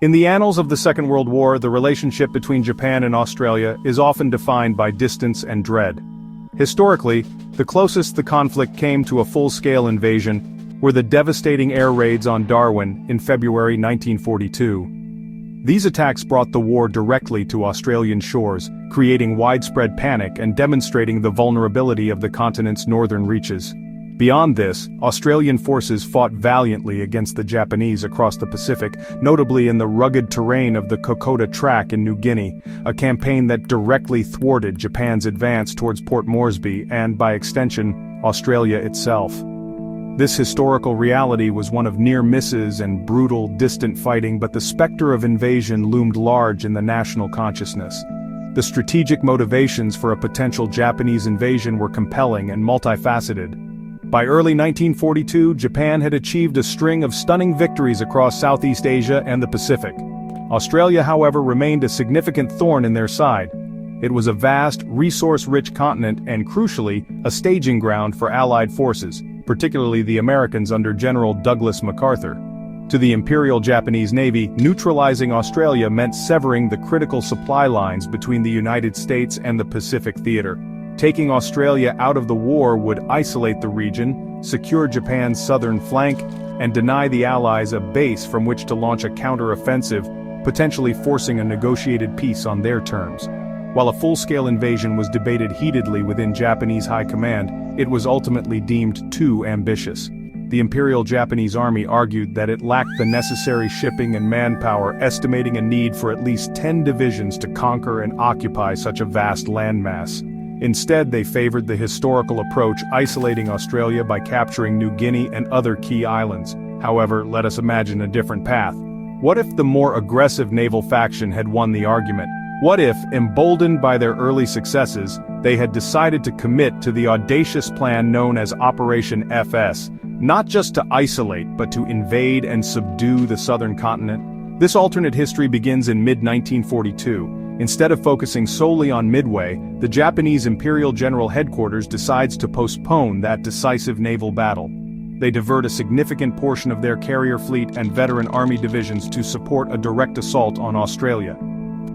In the annals of the Second World War, the relationship between Japan and Australia is often defined by distance and dread. Historically, the closest the conflict came to a full-scale invasion were the devastating air raids on Darwin in February 1942. These attacks brought the war directly to Australian shores, creating widespread panic and demonstrating the vulnerability of the continent's northern reaches. Beyond this, Australian forces fought valiantly against the Japanese across the Pacific, notably in the rugged terrain of the Kokoda Track in New Guinea, a campaign that directly thwarted Japan's advance towards Port Moresby and, by extension, Australia itself. This historical reality was one of near misses and brutal, distant fighting, but the specter of invasion loomed large in the national consciousness. The strategic motivations for a potential Japanese invasion were compelling and multifaceted. By early 1942, Japan had achieved a string of stunning victories across Southeast Asia and the Pacific. Australia, however, remained a significant thorn in their side. It was a vast, resource-rich continent and, crucially, a staging ground for Allied forces, particularly the Americans under General Douglas MacArthur. To the Imperial Japanese Navy, neutralizing Australia meant severing the critical supply lines between the United States and the Pacific theater. Taking Australia out of the war would isolate the region, secure Japan's southern flank, and deny the Allies a base from which to launch a counter-offensive, potentially forcing a negotiated peace on their terms. While a full-scale invasion was debated heatedly within Japanese high command, it was ultimately deemed too ambitious. The Imperial Japanese Army argued that it lacked the necessary shipping and manpower, estimating a need for at least 10 divisions to conquer and occupy such a vast landmass. Instead, they favored the historical approach, isolating Australia by capturing New Guinea and other key islands. However, let us imagine a different path. What if the more aggressive naval faction had won the argument? What if, emboldened by their early successes, they had decided to commit to the audacious plan known as Operation FS, not just to isolate but to invade and subdue the southern continent? This alternate history begins in mid-1942. Instead of focusing solely on Midway, the Japanese Imperial General Headquarters decides to postpone that decisive naval battle. They divert a significant portion of their carrier fleet and veteran army divisions to support a direct assault on Australia.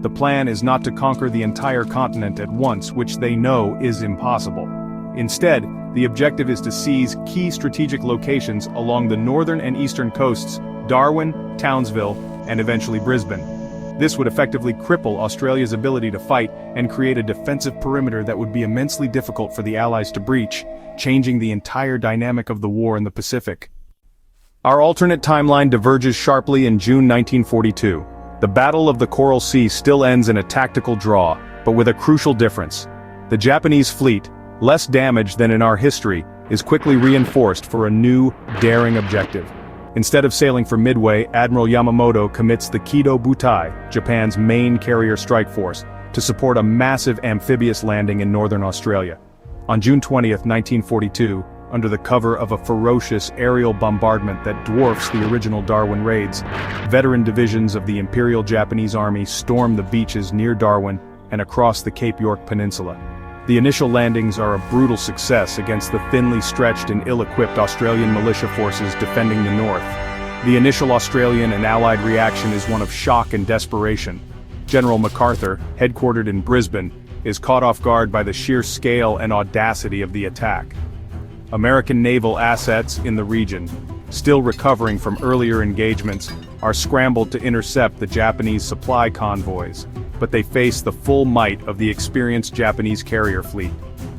The plan is not to conquer the entire continent at once, which they know is impossible. Instead, the objective is to seize key strategic locations along the northern and eastern coasts, Darwin, Townsville, and eventually Brisbane. This would effectively cripple Australia's ability to fight and create a defensive perimeter that would be immensely difficult for the Allies to breach, changing the entire dynamic of the war in the Pacific. Our alternate timeline diverges sharply in June 1942. The Battle of the Coral Sea still ends in a tactical draw, but with a crucial difference. The Japanese fleet, less damaged than in our history, is quickly reinforced for a new, daring objective. Instead of sailing for Midway, Admiral Yamamoto commits the Kido Butai, Japan's main carrier strike force, to support a massive amphibious landing in northern Australia. On June 20, 1942, under the cover of a ferocious aerial bombardment that dwarfs the original Darwin raids, veteran divisions of the Imperial Japanese Army storm the beaches near Darwin and across the Cape York Peninsula. The initial landings are a brutal success against the thinly stretched and ill-equipped Australian militia forces defending the north. The initial Australian and Allied reaction is one of shock and desperation. General MacArthur, headquartered in Brisbane, is caught off guard by the sheer scale and audacity of the attack. American naval assets in the region, still recovering from earlier engagements, are scrambled to intercept the Japanese supply convoys, but they face the full might of the experienced Japanese carrier fleet.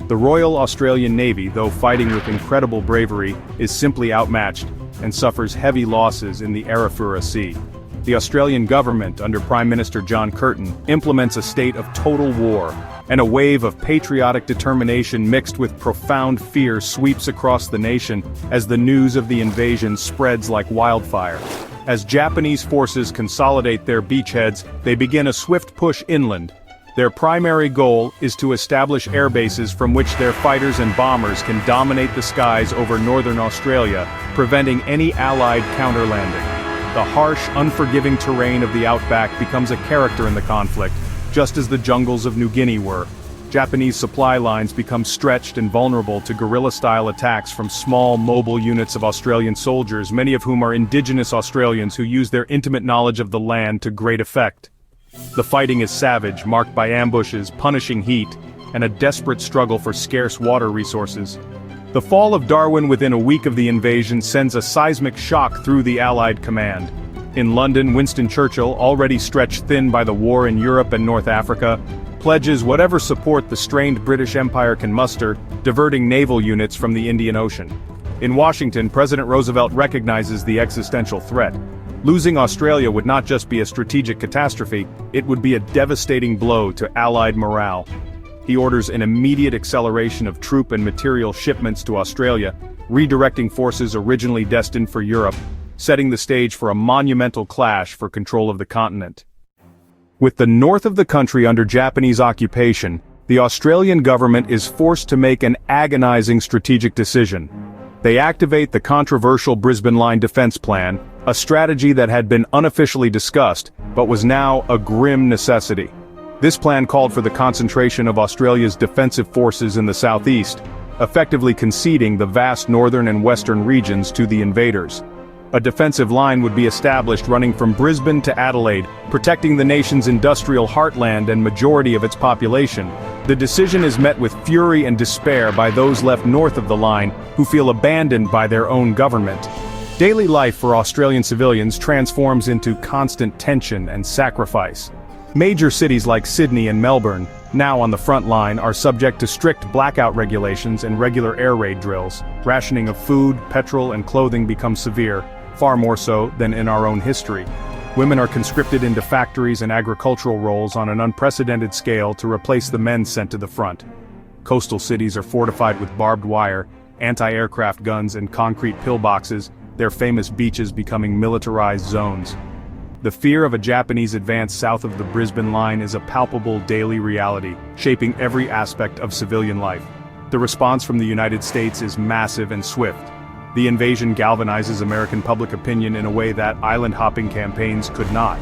The Royal Australian Navy, though fighting with incredible bravery, is simply outmatched and suffers heavy losses in the Arafura Sea. The Australian government, under Prime Minister John Curtin, implements a state of total war, and a wave of patriotic determination mixed with profound fear sweeps across the nation as the news of the invasion spreads like wildfire. As Japanese forces consolidate their beachheads, they begin a swift push inland. Their primary goal is to establish air bases from which their fighters and bombers can dominate the skies over northern Australia, preventing any Allied counter-landing. The harsh, unforgiving terrain of the outback becomes a character in the conflict, just as the jungles of New Guinea were. Japanese supply lines become stretched and vulnerable to guerrilla-style attacks from small, mobile units of Australian soldiers, many of whom are indigenous Australians who use their intimate knowledge of the land to great effect. The fighting is savage, marked by ambushes, punishing heat, and a desperate struggle for scarce water resources. The fall of Darwin within a week of the invasion sends a seismic shock through the Allied command. In London, Winston Churchill, already stretched thin by the war in Europe and North Africa, pledges whatever support the strained British Empire can muster, diverting naval units from the Indian Ocean. In Washington, President Roosevelt recognizes the existential threat. Losing Australia would not just be a strategic catastrophe, it would be a devastating blow to Allied morale. He orders an immediate acceleration of troop and material shipments to Australia, redirecting forces originally destined for Europe, setting the stage for a monumental clash for control of the continent. With the north of the country under Japanese occupation, the Australian government is forced to make an agonizing strategic decision. They activate the controversial Brisbane Line defense plan, a strategy that had been unofficially discussed, but was now a grim necessity. This plan called for the concentration of Australia's defensive forces in the southeast, effectively conceding the vast northern and western regions to the invaders. A defensive line would be established running from Brisbane to Adelaide, protecting the nation's industrial heartland and majority of its population. The decision is met with fury and despair by those left north of the line, who feel abandoned by their own government. Daily life for Australian civilians transforms into constant tension and sacrifice. Major cities like Sydney and Melbourne, now on the front line, are subject to strict blackout regulations and regular air raid drills. Rationing of food, petrol, and clothing becomes severe, far more so than in our own history. Women are conscripted into factories and agricultural roles on an unprecedented scale to replace the men sent to the front. Coastal cities are fortified with barbed wire, anti-aircraft guns, and concrete pillboxes, their famous beaches becoming militarized zones. The fear of a Japanese advance south of the Brisbane Line is a palpable daily reality, shaping every aspect of civilian life. The response from the United States is massive and swift. The invasion galvanizes American public opinion in a way that island-hopping campaigns could not.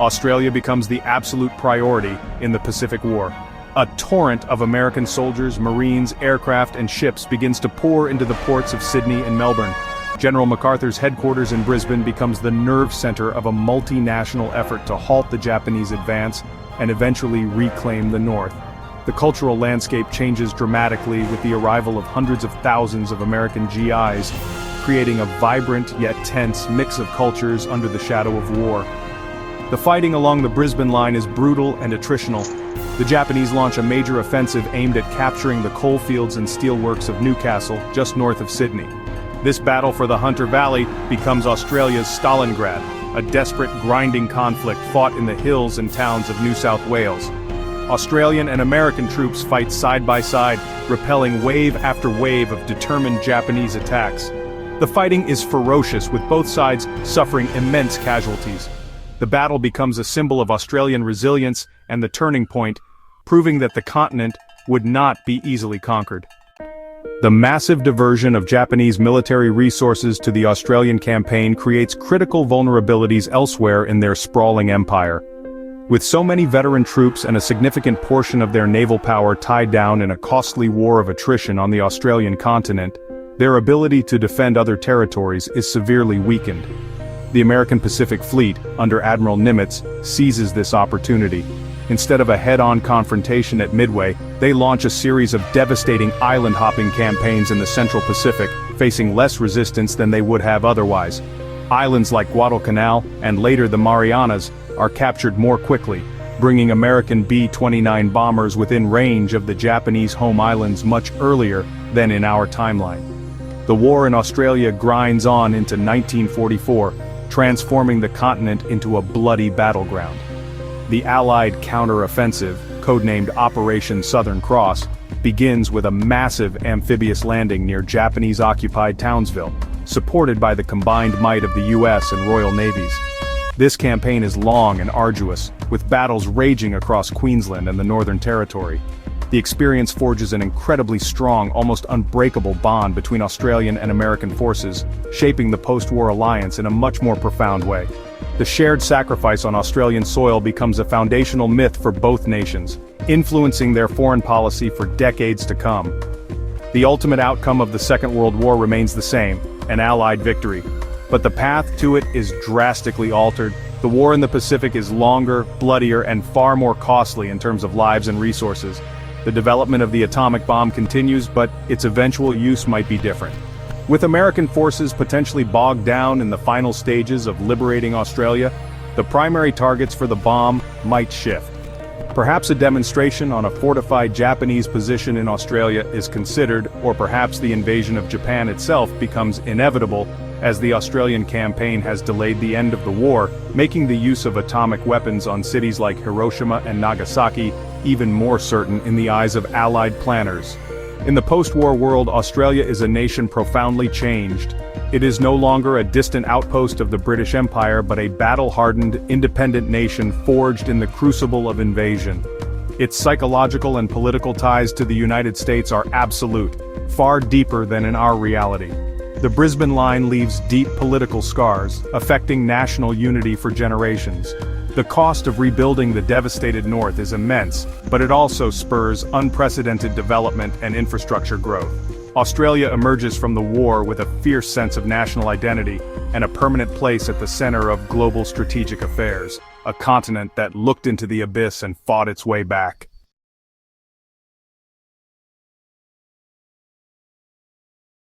Australia becomes the absolute priority in the Pacific War. A torrent of American soldiers, Marines, aircraft, and ships begins to pour into the ports of Sydney and Melbourne. General MacArthur's headquarters in Brisbane becomes the nerve center of a multinational effort to halt the Japanese advance and eventually reclaim the North. The cultural landscape changes dramatically with the arrival of hundreds of thousands of American GIs, creating a vibrant yet tense mix of cultures under the shadow of war. The fighting along the Brisbane Line is brutal and attritional. The Japanese launch a major offensive aimed at capturing the coalfields and steelworks of Newcastle, just north of Sydney. This battle for the Hunter Valley becomes Australia's Stalingrad, a desperate, grinding conflict fought in the hills and towns of New South Wales. Australian and American troops fight side by side, repelling wave after wave of determined Japanese attacks. The fighting is ferocious, with both sides suffering immense casualties. The battle becomes a symbol of Australian resilience and the turning point, proving that the continent would not be easily conquered. The massive diversion of Japanese military resources to the Australian campaign creates critical vulnerabilities elsewhere in their sprawling empire. With so many veteran troops and a significant portion of their naval power tied down in a costly war of attrition on the Australian continent, their ability to defend other territories is severely weakened. The American Pacific Fleet, under Admiral Nimitz, seizes this opportunity. Instead of a head-on confrontation at Midway, they launch a series of devastating island-hopping campaigns in the Central Pacific, facing less resistance than they would have otherwise. Islands like Guadalcanal, and later the Marianas, are captured more quickly, bringing American B-29 bombers within range of the Japanese home islands much earlier than in our timeline. The war in Australia grinds on into 1944, transforming the continent into a bloody battleground. The Allied counter-offensive, codenamed Operation Southern Cross, begins with a massive amphibious landing near Japanese-occupied Townsville, supported by the combined might of the US and Royal Navies. This campaign is long and arduous, with battles raging across Queensland and the Northern Territory. The experience forges an incredibly strong, almost unbreakable bond between Australian and American forces, shaping the post-war alliance in a much more profound way. The shared sacrifice on Australian soil becomes a foundational myth for both nations, influencing their foreign policy for decades to come. The ultimate outcome of the Second World War remains the same, an Allied victory. But the path to it is drastically altered. The war in the Pacific is longer, bloodier, and far more costly in terms of lives and resources. The development of the atomic bomb continues, but its eventual use might be different. With American forces potentially bogged down in the final stages of liberating Australia, the primary targets for the bomb might shift. Perhaps a demonstration on a fortified Japanese position in Australia is considered, or perhaps the invasion of Japan itself becomes inevitable, as the Australian campaign has delayed the end of the war, making the use of atomic weapons on cities like Hiroshima and Nagasaki even more certain in the eyes of Allied planners. In the post-war world, Australia is a nation profoundly changed. It is no longer a distant outpost of the British Empire but a battle-hardened, independent nation forged in the crucible of invasion. Its psychological and political ties to the United States are absolute, far deeper than in our reality. The Brisbane Line leaves deep political scars, affecting national unity for generations. The cost of rebuilding the devastated North is immense, but it also spurs unprecedented development and infrastructure growth. Australia emerges from the war with a fierce sense of national identity and a permanent place at the center of global strategic affairs, a continent that looked into the abyss and fought its way back.